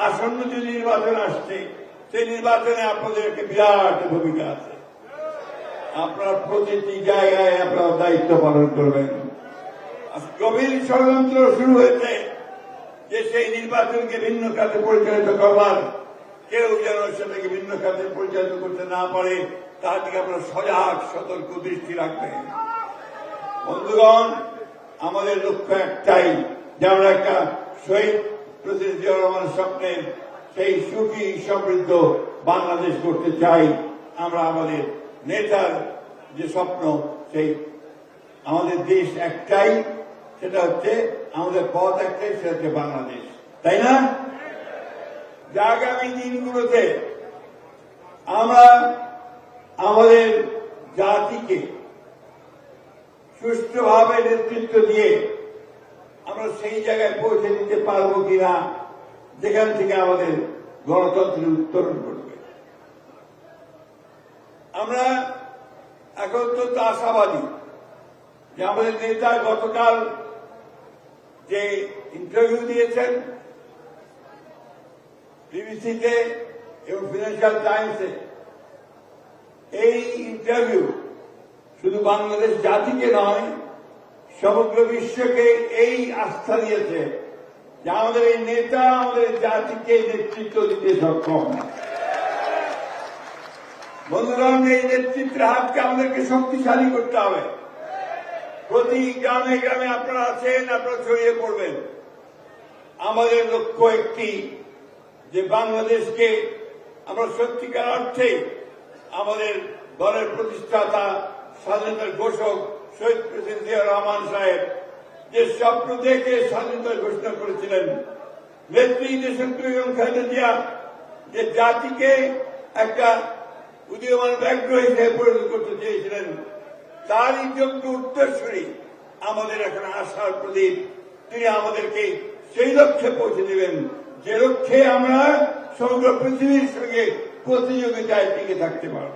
আসন্ন যে নির্বাচন আসছে সেই নির্বাচনে আপনাদের একটা বিরাট ভূমিকা আছে। আপনার প্রতিটি জায়গায় আপনার দায়িত্ব পালন করবেন। গভীর ষড়যন্ত্র শুরু হয়েছে যে সেই নির্বাচনকে ভিন্ন খাতে পরিচালিত করবার, কেউ যেন সেটাকে ভিন্ন খাতে পরিচালিত করতে না পারে তার দিকে আপনারা সজাগ সতর্ক দৃষ্টি রাখবেন। বন্ধুগণ, আমাদের লক্ষ্য একটাই যে আমরা একটা শহীদ প্রেসিডেন্ট জিয়াউর রহমানের স্বপ্নের সেই সুখী সমৃদ্ধ বাংলাদেশ করতে চাই। আমরা আমাদের নেতার যে স্বপ্ন, সেই আমাদের দেশ একটাই, সেটা হচ্ছে আমাদের পথ একটাই, সেটা হচ্ছে বাংলাদেশ, তাই না? যে আগামী দিনগুলোতে আমরা আমাদের জাতিকে সুষ্ঠুভাবে নেতৃত্ব দিয়ে আমরা সেই জায়গায় পৌঁছে দিতে পারবো কিনা যেখান থেকে আমাদের গণতন্ত্রের উত্তরণ করবে। আমরা এখন তো আশাবাদী যে আমাদের নেতা গতকাল যে ইন্টারভিউ দিয়েছেন বিবিসিতে এবং ফিনান্সিয়াল টাইমসে, এই ইন্টারভিউ শুধু বাংলাদেশ জাতিকে নয় সমগ্র বিশ্বকে এই আস্থা দিয়েছে যে আমাদের এই নেতা আমাদের জাতিকে নেতৃত্ব দিতে সক্ষম। বন্ধুগণ, এই নেতৃত্বের হাতকে আমাদেরকে শক্তিশালী করতে হবে। প্রতি গ্রামে গ্রামে আপনারা আছেন, আপনারা ছড়িয়ে পড়বেন। আমাদের লক্ষ্য একটি, যে বাংলাদেশকে আমরা সত্যিকার অর্থে আমাদের দলের প্রতিষ্ঠাতা স্বাধীনতার ঘোষক শহীদ প্রেসিডেন্ট জিয়াউর রহমান সাহেব যে স্বপ্ন দেখে স্বাধীনতার ঘোষণা করেছিলেন, নেত্রী দেশনেত্রী বেগম খালেদা জিয়া যে জাতিকে একটা উদীয়মান ব্যাঘ্র হিসেবে পরিণত করতে চেয়েছিলেন, তারই যোগ্য উত্তরসূরি আমাদের এখন আশার প্রদীপ। তিনি আমাদেরকে সেই লক্ষ্যে পৌঁছে দেবেন যে লক্ষ্যে আমরা সমগ্র পৃথিবীর সঙ্গে প্রতিযোগিতায় টিকে থাকতে পারব।